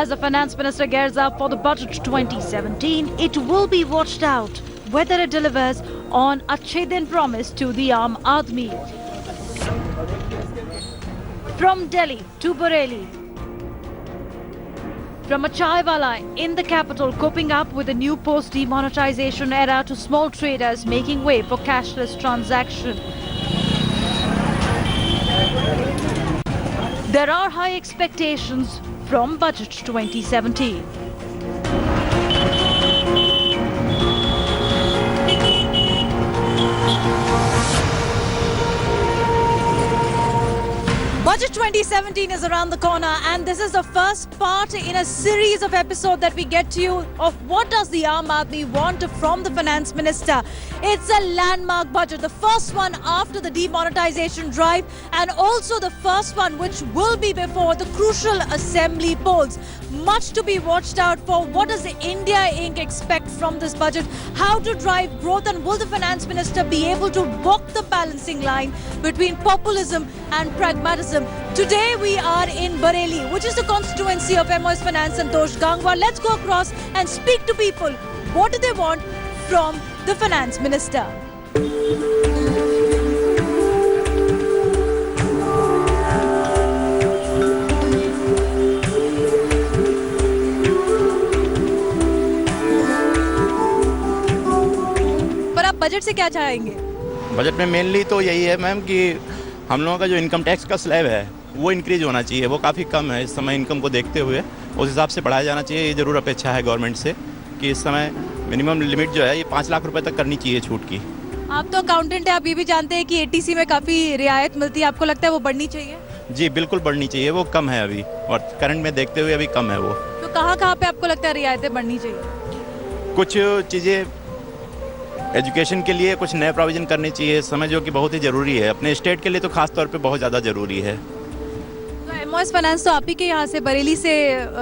as the finance minister gears up for the budget 2017, it will be watched out whether it delivers on Achhe Din promise to the Aam Aadmi. From Delhi to Bareilly, from a chaiwala in the capital coping up with the new post-demonetization era to small traders making way for cashless transaction. There are high expectations from Budget 2017. Budget 2017 is around the corner, and this is the first part in a series of episodes that we get to you of what does the Aam Aadmi want from the finance minister. It's a landmark budget, the first one after the demonetization drive, and also the first one which will be before the crucial assembly polls. Much to be watched out for. What does the India Inc. expect from this budget? How to drive growth, and will the finance minister be able to walk the balancing line between populism and pragmatism? Today we are in Bareilly, which is the constituency of MOS Finance Santosh Gangwar. Let's go across and speak to people. What do they want from the finance minister? पर आप budget से क्या चाहेंगे? Budget में mainly तो यही है ma'am कि हम लोगों का जो इनकम टैक्स का स्लैब है वो इंक्रीज होना चाहिए। वो काफ़ी कम है इस समय इनकम को देखते हुए, उस हिसाब से बढ़ाया जाना चाहिए। ये ज़रूर अपेक्षा है गवर्नमेंट से कि इस समय मिनिमम लिमिट जो है ये 5 लाख रुपए तक करनी चाहिए छूट की। आप तो अकाउंटेंट हैं, आप ये भी जानते हैं कि एटीसी में काफ़ी रियायत मिलती है, आपको लगता है वो बढ़नी चाहिए? जी बिल्कुल बढ़नी चाहिए, वो कम है अभी और करंट में देखते हुए अभी कम है वो। तो कहाँ पे आपको लगता है रियायतें बढ़नी चाहिए? कुछ चीज़ें एजुकेशन के लिए कुछ नए प्रोविज़न करने चाहिए इस समय, जो कि बहुत ही ज़रूरी है अपने स्टेट के लिए, तो खास तौर पे बहुत ज़्यादा ज़रूरी है। तो एमओएस फाइनेंस तो आप ही के यहाँ से बरेली से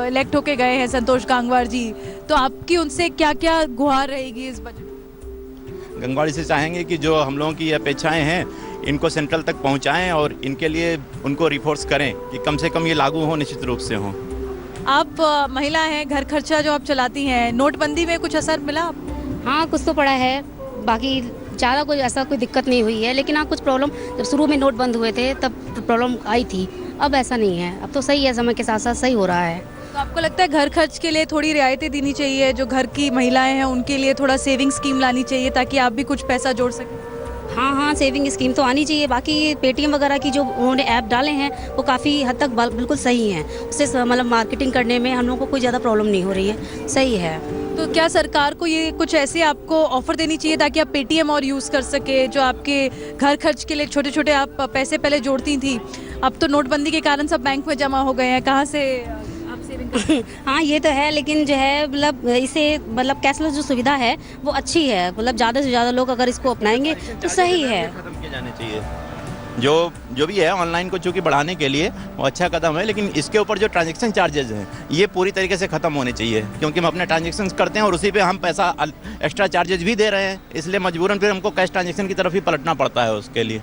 इलेक्ट होके गए हैं संतोष गांगवार जी, तो आपकी उनसे क्या क्या गुहार रहेगी इस बजट? गंगवाड़ी से चाहेंगे कि जो हम लोगों की अपेक्षाएं हैं इनको सेंट्रल तक पहुंचाएं और इनके लिए उनको रिफोर्स करें कि कम से कम ये लागू हो, निश्चित रूप से हो। आप महिला हैं, घर खर्चा जो आप चलाती हैं, नोटबंदी में कुछ असर मिला आपको? हाँ कुछ तो पड़ा है, बाकी ज़्यादा कोई ऐसा कोई दिक्कत नहीं हुई है, लेकिन हाँ कुछ प्रॉब्लम जब शुरू में नोट बंद हुए थे तब प्रॉब्लम आई थी, अब ऐसा नहीं है, अब तो सही है, समय के साथ साथ सही हो रहा है। तो आपको लगता है घर खर्च के लिए थोड़ी रियायतें देनी चाहिए, जो घर की महिलाएं हैं उनके लिए थोड़ा सेविंग स्कीम लानी चाहिए ताकि आप भी कुछ पैसा जोड़ सकें? हाँ सेविंग स्कीम तो आनी चाहिए। बाकी पेटीएम वगैरह की जो उन्होंने ऐप डाले हैं वो काफ़ी हद तक बिल्कुल सही हैं, उससे मतलब मार्केटिंग करने में हम लोगों को कोई ज़्यादा प्रॉब्लम नहीं हो रही है, सही है। तो क्या सरकार को ये कुछ ऐसे आपको ऑफर देनी चाहिए ताकि आप पेटीएम और यूज़ कर सके, जो आपके घर खर्च के लिए छोटे छोटे आप पैसे पहले जोड़ती थी, अब तो नोटबंदी के कारण सब बैंक में जमा हो गए हैं, कहाँ से आप सेविंग? हाँ ये तो है, लेकिन जो है मतलब इसे मतलब कैशलेस जो सुविधा है वो अच्छी है, मतलब ज़्यादा से ज़्यादा लोग अगर इसको अपनाएंगे तो सही है। खत्म किए जाने चाहिए जो भी है ऑनलाइन को चूँकि बढ़ाने के लिए वो अच्छा कदम है, लेकिन इसके ऊपर जो ट्रांजैक्शन चार्जेस हैं ये पूरी तरीके से ख़त्म होने चाहिए, क्योंकि हम अपने ट्रांजैक्शन करते हैं और उसी पे हम पैसा एक्स्ट्रा चार्जेस भी दे रहे हैं, इसलिए मजबूरन फिर हमको कैश ट्रांजैक्शन की तरफ ही पलटना पड़ता है उसके लिए।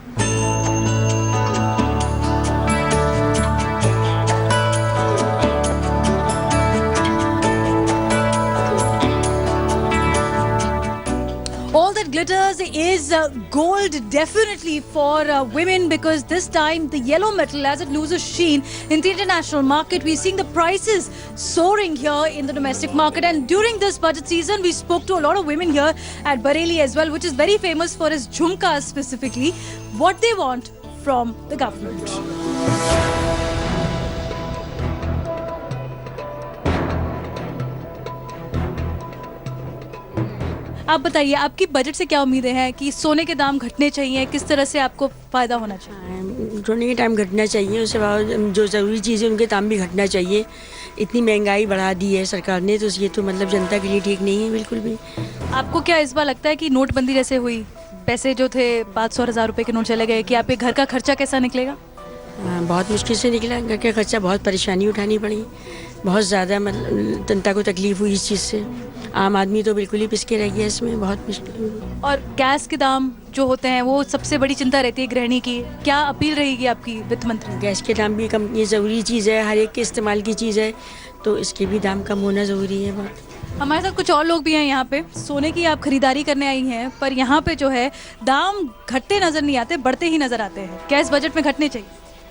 All that glitters is gold, definitely for women, because this time the yellow metal, as it loses sheen in the international market, we're seeing the prices soaring here in the domestic market. And during this budget season, we spoke to a lot of women here at Bareilly as well, which is very famous for its jhumkas specifically, what they want from the government. आप बताइए, आपकी budget से क्या उम्मीदें हैं कि सोने के दाम घटने चाहिए, किस तरह से आपको फ़ायदा होना चाहिए? सोने के दाम घटना चाहिए, उसके बाद जो ज़रूरी चीज़ें उनके दाम भी घटना चाहिए। इतनी महंगाई बढ़ा दी है सरकार ने, तो ये तो मतलब जनता के लिए ठीक नहीं है बिल्कुल भी। आपको क्या इस बार लगता है कि नोटबंदी जैसे हुई, पैसे जो थे 500-1000 रुपये के नोट चले गए, कि आपके घर का खर्चा कैसा निकलेगा? बहुत मुश्किल से निकला घर का खर्चा, बहुत परेशानी उठानी पड़ी, बहुत ज़्यादा मतलब जनता को तकलीफ हुई इस चीज़ से। आम आदमी तो बिल्कुल ही पिसके रह गया इसमें, बहुत मुश्किल। और गैस के दाम जो होते हैं वो सबसे बड़ी चिंता रहती है गृहिणी की, क्या अपील रहेगी आपकी वित्त मंत्री? गैस के दाम भी कम, ये ज़रूरी चीज़ है, हर एक के इस्तेमाल की चीज़ है, तो इसके भी दाम कम होना ज़रूरी है बहुत। हमारे साथ कुछ और लोग भी हैं यहाँ पे। सोने की आप खरीदारी करने आई हैं, पर यहाँ पे जो है दाम घटते नजर नहीं आते, बढ़ते ही नजर आते हैं। क्या इस बजट में घटने चाहिए?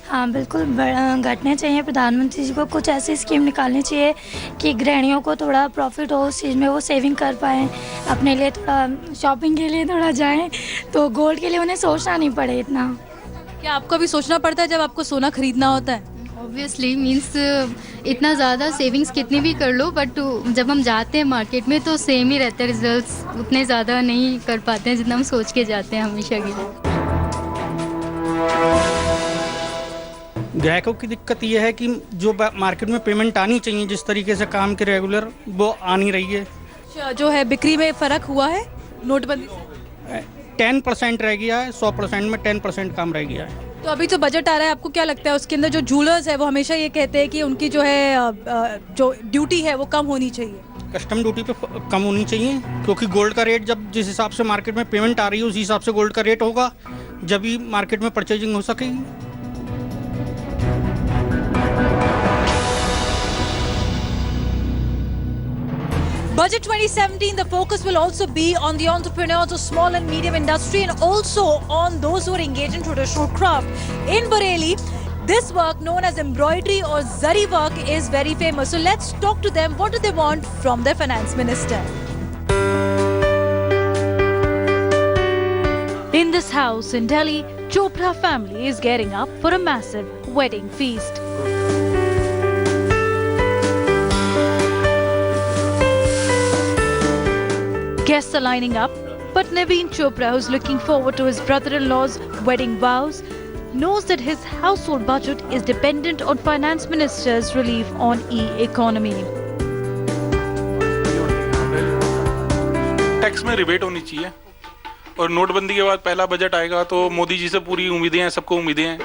हाँ बिल्कुल घटने चाहिए। प्रधानमंत्री जी को कुछ ऐसी स्कीम निकालनी चाहिए कि गृहिणियों को थोड़ा प्रॉफिट हो उस चीज़ में, वो सेविंग कर पाएँ, अपने लिए थोड़ा शॉपिंग के लिए थोड़ा जाएं, तो गोल्ड के लिए उन्हें सोचना नहीं पड़े इतना। क्या आपको भी सोचना पड़ता है जब आपको सोना खरीदना होता है? ऑब्वियसली मीन्स इतना ज़्यादा सेविंग्स कितनी भी कर लो, बट जब हम जाते हैं मार्केट में तो सेम ही रहते हैं रिजल्ट्स, उतने ज़्यादा नहीं कर पाते हैं जितना हम सोच के जाते हैं हमेशा के लिए। ग्राहकों की दिक्कत ये है कि जो मार्केट में पेमेंट आनी चाहिए जिस तरीके से काम के रेगुलर, वो आ नहीं रही है। जो है बिक्री में फ़र्क हुआ है नोटबंदी से? 10% रह गया है, 100% में 10% कम रह गया है। तो अभी जो बजट आ रहा है, आपको क्या लगता है उसके अंदर जो जूलर्स है वो हमेशा ये कहते हैं कि उनकी जो है जो ड्यूटी है वो कम होनी चाहिए? कस्टम ड्यूटी पे कम होनी चाहिए, क्योंकि गोल्ड का रेट जब जिस हिसाब से मार्केट में पेमेंट आ रही है उसी हिसाब से गोल्ड का रेट होगा, जब ही मार्केट में परचेजिंग हो सकेगी। Budget 2017, the focus will also be on the entrepreneurs of small and medium industry and also on those who are engaged in traditional craft. In Bareilly, this work known as embroidery or zari work is very famous. So let's talk to them. What do they want from their finance minister? In this house in Delhi, Chopra family is getting up for a massive wedding feast. Guests are lining up, but Naveen Chopra, who's looking forward to his brother-in-law's wedding vows, knows that his household budget is dependent on finance minister's relief on e-economy. Tax में rebate होनी चाहिए, और नोटबंदी के बाद पहला budget आएगा तो मोदी जी से पूरी उम्मीदें हैं, सबको उम्मीदें हैं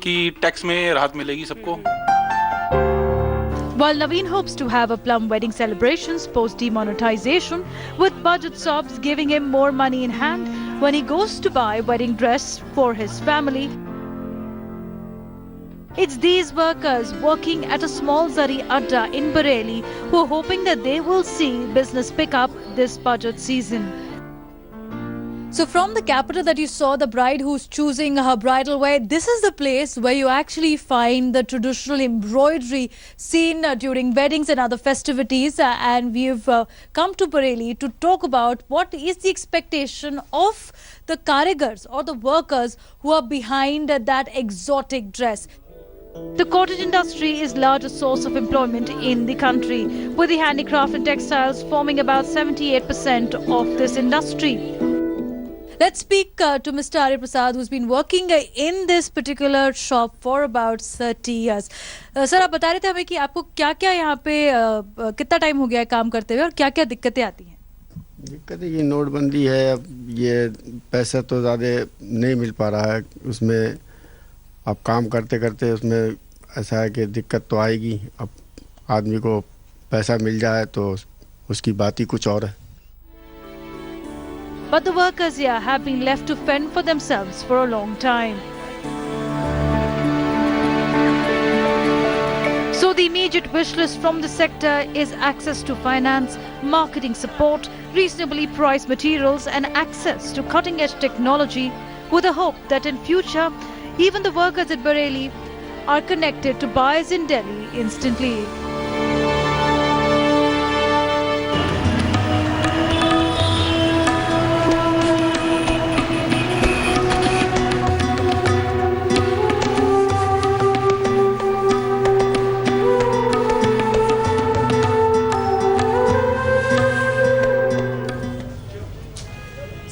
कि टैक्स में राहत मिलेगी सबको। While Naveen hopes to have a plum wedding celebrations post demonetization, with budget sobs giving him more money in hand when he goes to buy wedding dress for his family. It's these workers working at a small zari adda in Bareilly who are hoping that they will see business pick up this budget season. So from the capital that you saw, the bride who's choosing her bridal wear, this is the place where you actually find the traditional embroidery seen during weddings and other festivities. And we've come to Bareilly to talk about what is the expectation of the karigars or the workers who are behind that exotic dress. The cottage industry is the largest source of employment in the country, with the handicraft and textiles forming about 78% of this industry. Let's speak to Mr. Arya Prasad, who's been working in this particular shop for about 30 years. Sir, आप बता रहे थे हमें कि आपको क्या-क्या यहाँ पे कितना टाइम हो गया है काम करते हुए और क्या-क्या दिक्कतें आती हैं? दिक्कत ये नोटबंदी है, अब ये पैसा तो ज़्यादा नहीं मिल पा रहा है, उसमें अब काम करते करते उसमें ऐसा है कि दिक्कत तो आएगी। अब आदमी को पैसा मिल जाए तो उसकी बात ही कुछ और है। But the workers here have been left to fend for themselves for a long time. So the immediate wish list from the sector is access to finance, marketing support, reasonably priced materials and access to cutting-edge technology, with a hope that in future, even the workers at Bareilly are connected to buyers in Delhi instantly.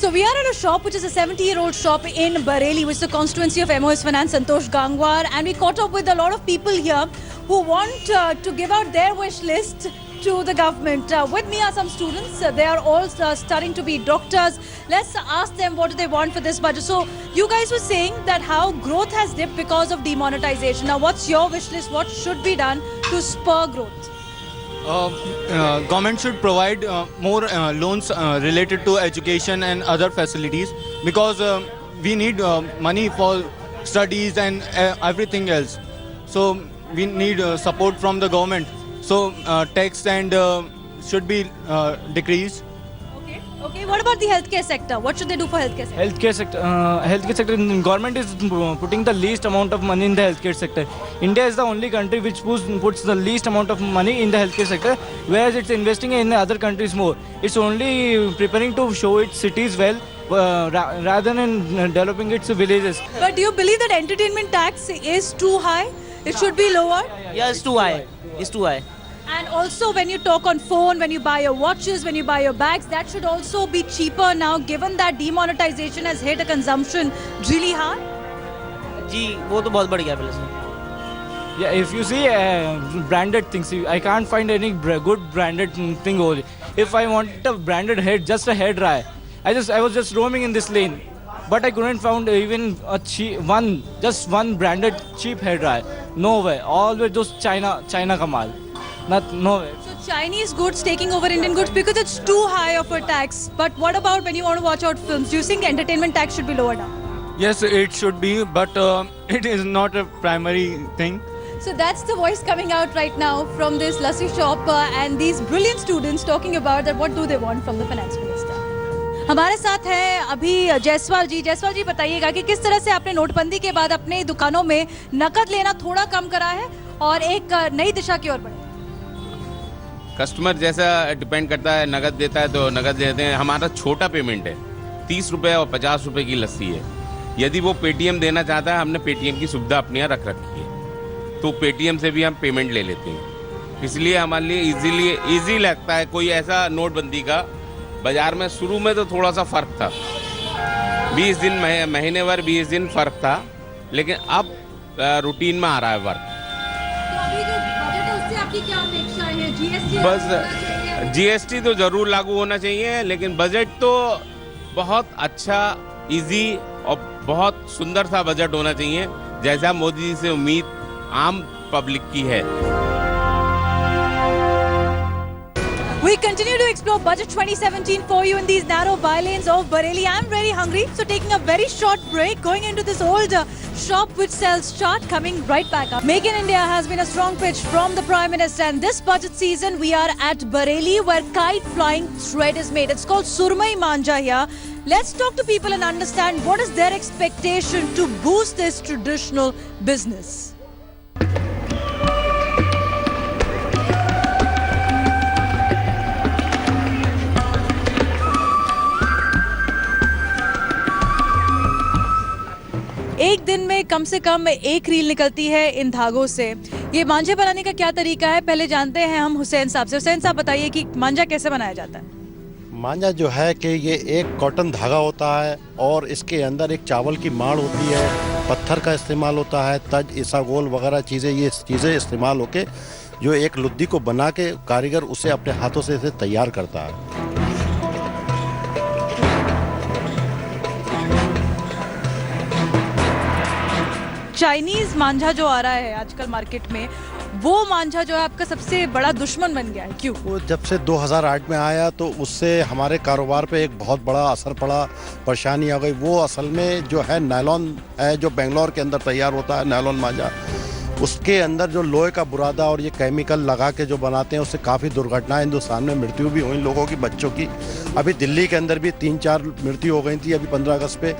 So we are at a shop which is a 70-year-old shop in Bareilly, which is the constituency of MOS Finance, Santosh Gangwar, and we caught up with a lot of people here who want to give out their wish list to the government. With me are some students. They are all studying to be doctors. Let's ask them what do they want for this budget. So you guys were saying that how growth has dipped because of demonetization. Now what's your wish list? What should be done to spur growth? Government should provide more loans related to education and other facilities, because we need money for studies and everything else. So we need support from the government So tax and should be decreased. Okay, what about the healthcare sector? What should they do for healthcare sector? Healthcare sector, government is putting the least amount of money in the healthcare sector. India is the only country which puts the least amount of money in the healthcare sector, whereas it's investing in other countries more. It's only preparing to show its cities well, rather than developing its villages. But do you believe that entertainment tax is too high? It should be lower? Yeah, it's too high. It's too high. And also when you talk on phone, when you buy your watches, when you buy your bags, that should also be cheaper now, given that demonetization has hit a consumption really hard? जी वो तो बहुत बढ़ गया पहले से. Yeah, if you see branded things, I can't find any good branded thing over. If I want a branded head, just a hair dryer, I was just roaming in this lane, but I couldn't find even just one branded cheap hair dryer. Nowhere. Always just China ka maal. Nowhere. So Chinese goods taking over Indian goods because it's too high of a tax. But what about when you want to watch out films? Do you think entertainment tax should be lowered down? Yes, it should be, but it is not a primary thing. So that's the voice coming out right now from this lassi shop and these brilliant students talking about that what do they want from the finance minister. हमारे साथ हैं अभी जायसवाल जी बताइएगा कि किस तरह से आपने नोटबंदी के बाद अपने दुकानों में नकद लेना थोड़ा कम करा है और एक नई दिशा की ओर बढ़े. कस्टमर जैसा डिपेंड करता है, नगद देता है तो नगद देते हैं. हमारा छोटा पेमेंट है, 30 रुपये और 50 रुपये की लस्सी है. यदि वो पेटीएम देना चाहता है, हमने पेटीएम की सुविधा अपने यहाँ रख रखी है, तो पेटीएम से भी हम पेमेंट ले लेते हैं. इसलिए हमारे लिए ईजी लगता है. कोई ऐसा नोटबंदी का बाज़ार में शुरू में तो थोड़ा सा फ़र्क था, 20 दिन महीने भर 20 दिन फ़र्क था, लेकिन अब रूटीन में आ रहा है वर्क. आपकी क्या अपेक्षाएं हैं? बस जीएसटी तो ज़रूर लागू होना चाहिए, लेकिन बजट तो बहुत अच्छा, इजी और बहुत सुंदर सा बजट होना चाहिए, जैसा मोदी जी से उम्मीद आम पब्लिक की है. We continue to explore Budget 2017 for you in these narrow bylanes of Bareilly. I'm very hungry, so taking a very short break, going into this old shop which sells chaat, coming right back up. Make in India has been a strong pitch from the Prime Minister, and this budget season we are at Bareilly where kite flying thread is made. It's called Surmai Manja here. Let's talk to people and understand what is their expectation to boost this traditional business. एक दिन में कम से कम एक reel निकलती है इन धागों से. ये मांझे बनाने का क्या तरीका है, पहले जानते हैं हम हुसैन साहब से. हुसैन साहब बताइए कि मांझा कैसे बनाया जाता है. मांझा जो है कि ये एक कॉटन धागा होता है और इसके अंदर एक चावल की माड़ होती है, पत्थर का इस्तेमाल होता है, तज, इसागोल वगैरह ये चीज़ें इस्तेमाल होके जो एक लुद्दी को बना के कारीगर उसे अपने हाथों से इसे तैयार करता है. चाइनीज मांझा जो आ रहा है आजकल मार्केट में, वो मांझा जो है आपका सबसे बड़ा दुश्मन बन गया है. क्यों? वो जब से 2008 में आया तो उससे हमारे कारोबार पे एक बहुत बड़ा असर पड़ा, परेशानी आ गई. वो असल में जो है नायलॉन है, जो बेंगलोर के अंदर तैयार होता है नायलॉन मांझा, उसके अंदर जो लोहे का बुरादा और ये केमिकल लगा के जो बनाते हैं, उससे काफ़ी दुर्घटनाएं हिंदुस्तान में मृत्यु भी हुई लोगों की, बच्चों की. अभी दिल्ली के अंदर भी 3-4 मृत्यु हो गई थी अभी 15 अगस्त पे,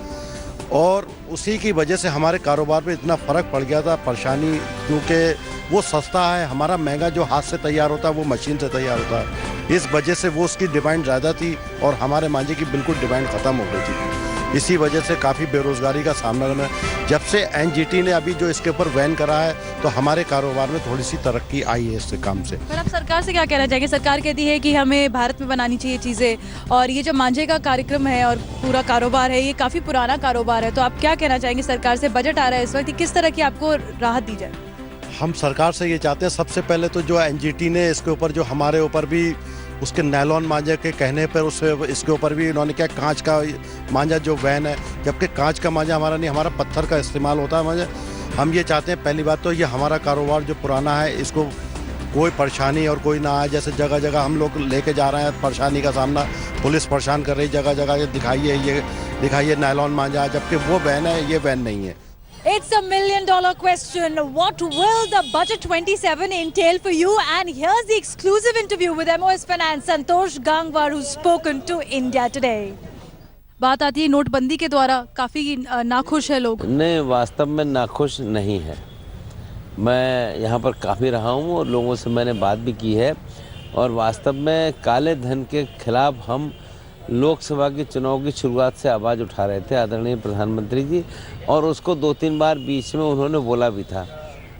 और उसी की वजह से हमारे कारोबार पे इतना फ़र्क पड़ गया था, परेशानी. क्योंकि वो सस्ता है, हमारा महंगा जो हाथ से तैयार होता है वो मशीन से तैयार होता है. इस वजह से वो उसकी डिमांड ज़्यादा थी और हमारे मांझे की बिल्कुल डिमांड ख़त्म हो गई थी. इसी वजह से काफ़ी बेरोज़गारी का सामना करना. जब से एनजीटी ने अभी जो इसके ऊपर बैन करा है तो हमारे कारोबार में थोड़ी सी तरक्की आई है इससे काम से. पर आप सरकार से क्या कहना चाहेंगे? सरकार कहती है कि हमें भारत में बनानी चाहिए चीज़ें, और ये जो मांझे का कार्यक्रम है और पूरा कारोबार है ये काफ़ी पुराना कारोबार है, तो आप क्या कहना चाहेंगे? सरकार से बजट आ रहा है इस वक्त, किस तरह की आपको राहत दी जाए? हम सरकार से ये चाहते हैं, सबसे पहले तो जो एनजीटी ने इसके ऊपर जो हमारे ऊपर भी उसके नायलॉन मांझे के कहने पर उससे इसके ऊपर भी इन्होंने क्या कांच का मांझा जो वैन है, जबकि कांच का मांझा हमारा नहीं, हमारा पत्थर का इस्तेमाल होता है मांझा. हम ये चाहते हैं, पहली बात तो ये हमारा कारोबार जो पुराना है इसको कोई परेशानी और कोई ना आए. जैसे जगह जगह हम लोग लेके जा रहे हैं, परेशानी का सामना, पुलिस परेशान कर रही जगह जगह, दिखाइए नायलॉन मांझा, जबकि वो वैन है, ये वैन नहीं है. It's $1 million question. What will the budget 27 entail for you? And here's the exclusive interview with MOS Finance Santosh Gangwar, who's spoken to India today. बात आती है नोटबंदी के द्वारा काफी नाखुश है लोग। नहीं, वास्तव में नाखुश नहीं है। मैं यहाँ पर काफ़ी रहा हूँ और लोगों से मैंने बात भी की है और वास्तव में काले धन के खिलाफ हम लोकसभा के चुनाव की शुरुआत से आवाज़ उठा रहे थे आदरणीय प्रधानमंत्री जी, और उसको 2-3 बार बीच में उन्होंने बोला भी था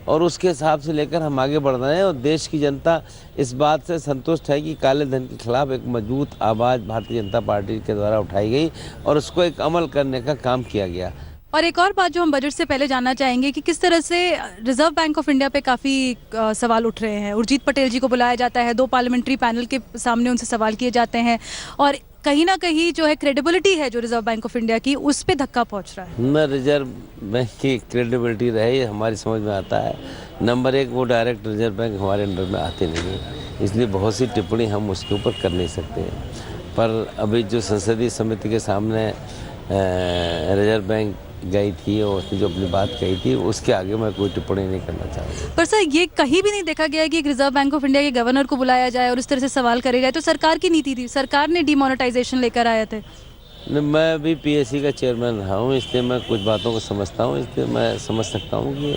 और उसके हिसाब से लेकर हम आगे बढ़ रहे हैं और देश की जनता इस बात से संतुष्ट है कि काले धन के खिलाफ एक मजबूत आवाज़ भारतीय जनता पार्टी के द्वारा उठाई गई और उसको एक अमल करने का काम किया गया। और एक और बात जो हम बजट से पहले जानना चाहेंगे कि किस तरह से रिजर्व बैंक ऑफ इंडिया पे काफ़ी सवाल उठ रहे हैं। उर्जित पटेल जी को बुलाया जाता है, 2 पार्लियामेंट्री पैनल के सामने उनसे सवाल किए जाते हैं और कहीं ना कहीं जो है क्रेडिबिलिटी है जो रिजर्व बैंक ऑफ इंडिया की, उस पे धक्का पहुंच रहा है। न रिजर्व बैंक की क्रेडिबिलिटी रहे, ये हमारी समझ में आता है। नंबर 1, वो डायरेक्ट रिजर्व बैंक हमारे अंडर में आते नहीं है, इसलिए बहुत सी टिप्पणी हम उसके ऊपर कर नहीं सकते हैं। पर अभी जो संसदीय समिति के सामने रिजर्व बैंक गई थी और उसने जो अपनी बात कही थी उसके आगे मैं कोई टिप्पणी नहीं करना चाहूँगा। पर सर, ये कहीं भी नहीं देखा गया है कि रिजर्व बैंक ऑफ इंडिया के गवर्नर को बुलाया जाए और इस तरह से सवाल करे जाए। तो सरकार की नीति थी, सरकार ने डिमोनेटाइजेशन लेकर आए थे। मैं भी पीएससी का चेयरमैन रहा हूँ, इसलिए मैं कुछ बातों को समझता हूँ, इसलिए मैं समझ सकता हूँ कि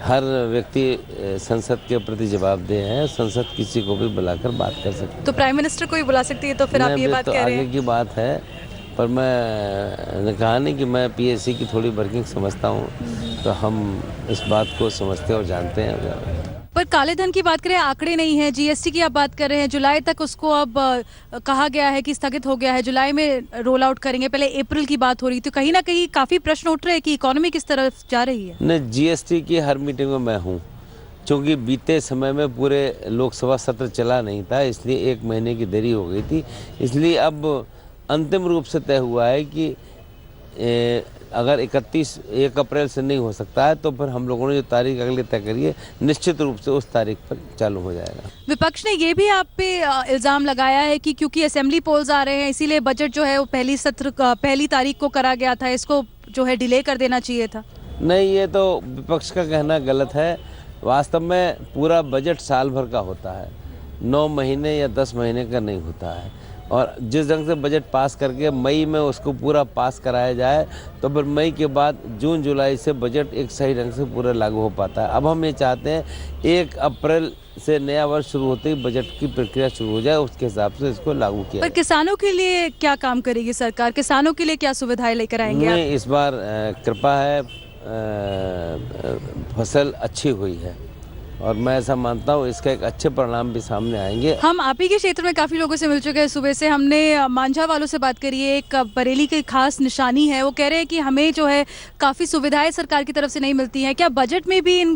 हर व्यक्ति संसद के प्रति जवाबदेह है, संसद किसी को भी बुलाकर बात कर सकती है। तो प्राइम मिनिस्टर को ही बुला सकती है, तो फिर आप ये बात कह रहे हैं? आगे की बात है, पर मैं कहा नहीं कि मैं पीएससी की थोड़ी वर्किंग समझता हूँ, तो हम इस बात को समझते और जानते हैं। पर काले धन की बात करें, आंकड़े नहीं है। जीएसटी की आप बात कर रहे हैं, जुलाई तक उसको अब कहा गया है कि स्थगित हो गया है, जुलाई में रोल आउट करेंगे, पहले अप्रैल की बात हो रही थी। तो कहीं ना कहीं काफ़ी प्रश्न उठ रहे हैं कि इकोनॉमी किस तरफ जा रही है। नहीं, जीएसटी की हर मीटिंग में मैं हूँ, क्योंकि बीते समय में पूरे लोकसभा सत्र चला नहीं था, इसलिए 1 महीने की देरी हो गई थी। इसलिए अब अंतिम रूप से तय हुआ है कि अगर 1 अप्रैल से नहीं हो सकता है तो फिर हम लोगों ने जो तारीख अगले तय करी है, निश्चित रूप से उस तारीख पर चालू हो जाएगा। विपक्ष ने ये भी आप पे इल्ज़ाम लगाया है कि क्योंकि असेंबली पोल्स आ रहे हैं, इसीलिए बजट जो है वो पहली तारीख को करा गया था, इसको जो है डिले कर देना चाहिए था। नहीं, ये तो विपक्ष का कहना गलत है। वास्तव में पूरा बजट साल भर का होता है, 9 महीने या 10 महीने का नहीं होता है। और जिस ढंग से बजट पास करके मई में उसको पूरा पास कराया जाए तो फिर मई के बाद जून जुलाई से बजट एक सही ढंग से पूरा लागू हो पाता है। अब हम ये चाहते हैं 1 अप्रैल से नया वर्ष शुरू होते ही बजट की प्रक्रिया शुरू हो जाए, उसके हिसाब से इसको लागू किया। पर किसानों के लिए क्या काम करेगी सरकार? किसानों के लिए क्या सुविधाएं लेकर आएंगे आप? इस बार कृपा है, फसल अच्छी हुई है और मैं ऐसा मानता हूँ इसका एक अच्छे परिणाम भी सामने आएंगे। हम आप ही के क्षेत्र में काफ़ी लोगों से मिल चुके हैं सुबह से। हमने मांझा वालों से बात करी है, एक बरेली की खास निशानी है। वो कह रहे हैं कि हमें जो है काफ़ी सुविधाएं सरकार की तरफ से नहीं मिलती हैं। क्या बजट में भी इन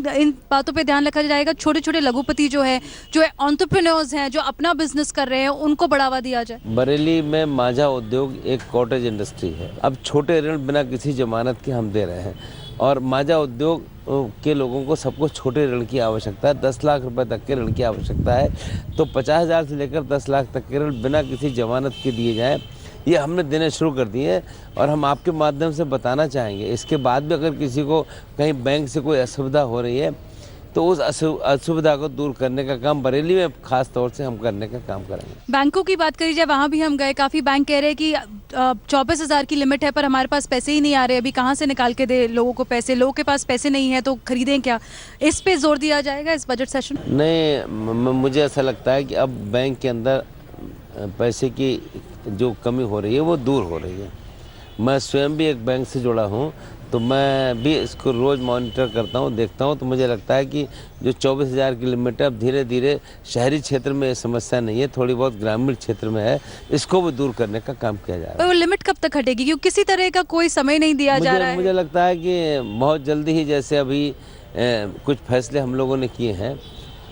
बातों पे ध्यान रखा जाएगा? छोटे छोटे लघुपति जो है एंटरप्रेन्योर्स हैं, जो अपना बिजनेस कर रहे हैं, उनको बढ़ावा दिया जाए। बरेली में मांझा उद्योग एक कॉटेज इंडस्ट्री है। अब छोटे ऋण बिना किसी जमानत के हम दे रहे हैं और मांझा उद्योग के लोगों को सबको छोटे ऋण की आवश्यकता है। 10 लाख रुपए तक के ऋण की आवश्यकता है, तो 50,000 से लेकर 10 लाख तक के ऋण बिना किसी जमानत के दिए जाएं, ये हमने देने शुरू कर दिए हैं। और हम आपके माध्यम से बताना चाहेंगे, इसके बाद भी अगर किसी को कहीं बैंक से कोई असुविधा हो रही है तो उस असुविधा को दूर करने का काम बरेली में खास तौर से हम करने का काम करेंगे। बैंकों की बात करी जाए, वहाँ भी हम गए, काफ़ी बैंक कह रहे हैं कि 24,000 की लिमिट है पर हमारे पास पैसे ही नहीं आ रहे, अभी कहाँ से निकाल के दे लोगों को पैसे, लोगों के पास पैसे नहीं है तो खरीदें क्या? इस पे जोर दिया जाएगा इस बजट सेशन? नहीं, मुझे ऐसा लगता है कि अब बैंक के अंदर पैसे की जो कमी हो रही है वो दूर हो रही है। मैं स्वयं भी एक बैंक से जुड़ा हूँ, तो मैं भी इसको रोज़ मॉनिटर करता हूँ, देखता हूँ, तो मुझे लगता है कि जो 24,000 की लिमिट है अब धीरे धीरे शहरी क्षेत्र में ये समस्या नहीं है, थोड़ी बहुत ग्रामीण क्षेत्र में है, इसको भी दूर करने का काम किया जा रहा है। वो लिमिट कब तक हटेगी? क्योंकि किसी तरह का कोई समय नहीं दिया जा रहा है। मुझे लगता है कि बहुत जल्दी ही, जैसे अभी कुछ फैसले हम लोगों ने किए हैं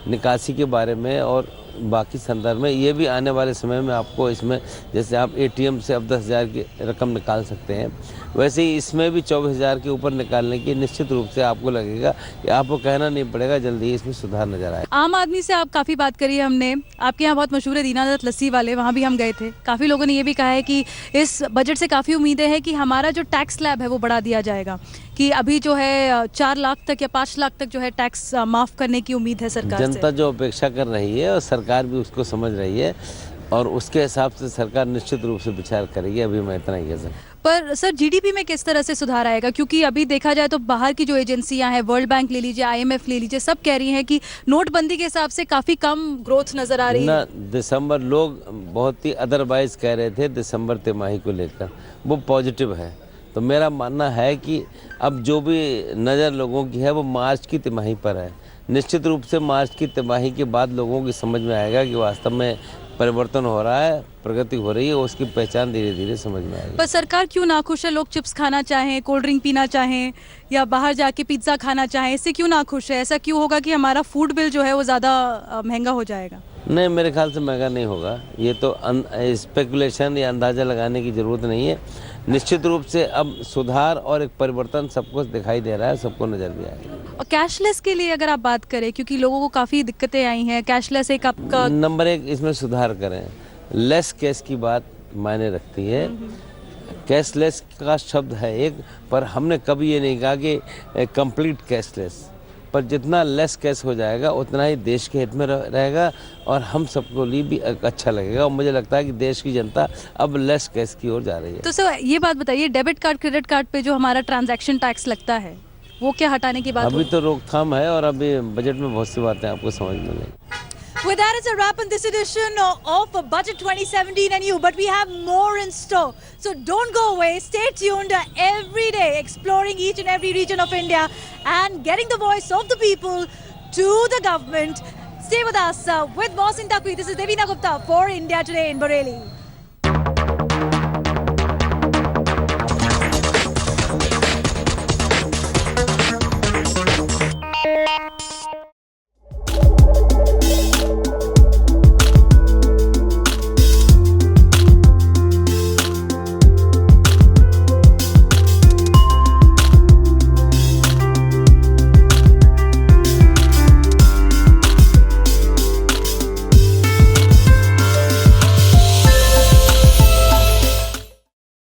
निकासी के बारे में और बाकी संदर्भ में ये भी आने वाले समय में आपको इसमें, जैसे आप एटीएम से अब 10,000 की रकम निकाल सकते हैं, वैसे ही इसमें भी 24,000 के ऊपर निकालने की निश्चित रूप से आपको लगेगा कि आपको कहना नहीं पड़ेगा, जल्दी ही इसमें सुधार नजर आए। आम आदमी से आप काफ़ी बात करी है हमने, आपके यहाँ बहुत मशहूर है दीनानाथ लस्सी वाले, वहाँ भी हम गए थे। काफ़ी लोगों ने ये भी कहा है कि इस बजट से काफ़ी उम्मीदें हैं कि हमारा जो टैक्स स्लैब है वो बढ़ा दिया जाएगा, कि अभी जो है 4 लाख तक या 5 लाख तक जो है टैक्स माफ़ करने की उम्मीद है सरकार से। जनता जो अपेक्षा कर रही है और सरकार भी उसको समझ रही है और उसके हिसाब से सरकार निश्चित रूप से विचार करेगी। अभी मैं इतना ही कह सकता। पर सर जीडीपी में किस तरह से सुधार आएगा, क्योंकि अभी देखा जाए तो बाहर की जो एजेंसियां हैं, वर्ल्ड बैंक ले लीजिए, IMF ले लीजिए, सब कह रही हैं कि नोटबंदी के हिसाब से काफ़ी कम ग्रोथ नज़र आ रही है ना। दिसंबर लोग बहुत ही अदरवाइज कह रहे थे दिसंबर तिमाही को लेकर, वो पॉजिटिव है। तो मेरा मानना है कि अब जो भी नज़र लोगों की है वो मार्च की तिमाही पर है। निश्चित रूप से मार्च की तिमाही के बाद लोगों की समझ में आएगा कि वास्तव में परिवर्तन हो रहा है, प्रगति हो रही है, उसकी पहचान धीरे धीरे समझ में आएगी। पर सरकार क्यों नाखुश है? लोग चिप्स खाना चाहें, कोल्ड ड्रिंक पीना चाहें या बाहर जाके पिज्ज़ा खाना चाहें, इससे क्यों नाखुश है? ऐसा क्यों होगा कि हमारा फूड बिल जो है वो ज़्यादा महंगा हो जाएगा? नहीं, मेरे ख्याल से महंगा नहीं होगा। ये तो स्पेकुलेशन या अंदाज़ा लगाने की ज़रूरत नहीं है। निश्चित रूप से अब सुधार और एक परिवर्तन सबको दिखाई दे रहा है, सबको नज़र भी आएगा। और कैशलेस के लिए अगर आप बात करें, क्योंकि लोगों को काफ़ी दिक्कतें आई हैं, कैशलेस एक आपका नंबर 1 इसमें सुधार करें। लेस कैश की बात मायने रखती है। कैशलेस का शब्द है एक, पर हमने कभी ये नहीं कहा कि कंप्लीट कैशलेस, पर जितना लेस कैश हो जाएगा उतना ही देश के हित में रहेगा और हम सबको लिए भी अच्छा लगेगा। और मुझे लगता है कि देश की जनता अब लेस कैश की ओर जा रही है। तो सर ये बात बताइए, डेबिट कार्ड क्रेडिट कार्ड पे जो हमारा ट्रांजैक्शन टैक्स लगता है वो क्या हटाने की बात? अभी तो रोकथाम है और अभी बजट में बहुत सी बातें आपको समझ में आएंगी। With that, it's a wrap on this edition of Budget 2017 and you, but we have more in store. So don't go away, stay tuned every day, exploring each and every region of India and getting the voice of the people to the government. Stay with us with Mohsin Taqvi. This is Devina Gupta for India Today in Bareilly.